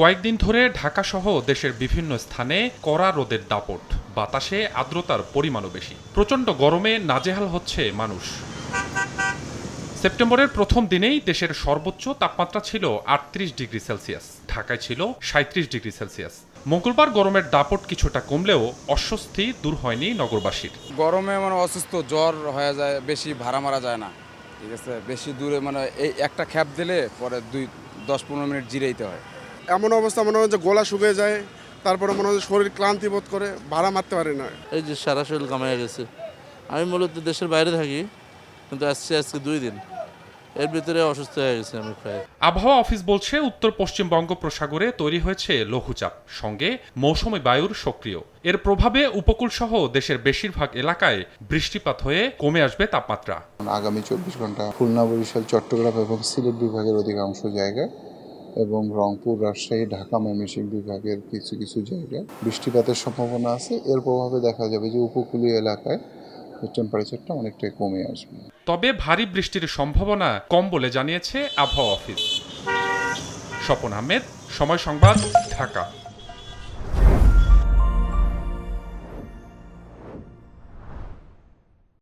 কয়েকদিন ধরে ঢাকাসহ দেশের বিভিন্ন স্থানে কড়া রোদের দাপট, বাতাসে আর্দ্রতার পরিমাণও বেশি। প্রচণ্ড গরমে নাজেহাল হচ্ছে মানুষ। সেপ্টেম্বরের প্রথম দিনেই দেশের সর্বোচ্চ তাপমাত্রা ছিল ৩৮ ডিগ্রি সেলসিয়াস, ঢাকায় ছিল ৩৭ ডিগ্রি সেলসিয়াস। মঙ্গলবার গরমের দাপট কিছুটা কমলেও অস্বস্তি দূর হয়নি নগরবাসীর। গরমে অসুস্থ, জ্বর হয়ে যায়, বেশি ভাড়া মারা যায় না। ঠিক আছে, বেশি দূরে এই একটা খ্যাপ দিলে পরে 10-15 মিনিট জিরাইতে হয়। এমন অবস্থা মনে হয় যে গলা শুকিয়ে যায়, তারপরে মনে হয় শরীর ক্লান্তি বোধ করে, ভাড়া মারতে পারি না। এই যে সারা শরীর কামাইয়া গেছে। আমি মূলত দেশের বাইরে থাকি, কিন্তু আজকে 2 দিন, এর ভিতরে অসুস্থ হয়ে গেছে আমি প্রায়। আবহাওয়া অফিস বলছে উত্তর পশ্চিম বঙ্গোপসাগরে তৈরি হয়েছে লঘুচাপ, সঙ্গে মৌসুমী বায়ুর সক্রিয়। এর প্রভাবে উপকূল সহ দেশের বেশিরভাগ এলাকায় বৃষ্টিপাত হয়ে কমে আসবে তাপমাত্রা। আগামী 24 ঘন্টা খুলনা, বরিশাল, চট্টগ্রাম এবং সিলেট বিভাগের অধিকাংশ জায়গায় এবং রংপুর, রাজশাহী, ঢাকা, ময়মনসিংহ বিভাগের কিছু কিছু জায়গায় বৃষ্টিপাতের সম্ভাবনা আছে। এর প্রভাবে দেখা যাবে যে উপকূলীয় এলাকায় টেম্পারেচারটা অনেকটাই কমে আসবে। তবে ভারী বৃষ্টির সম্ভাবনা কম বলে জানিয়েছে আবহাওয়া অফিস। স্বপন আহমেদ, সময় সংবাদ, ঢাকা।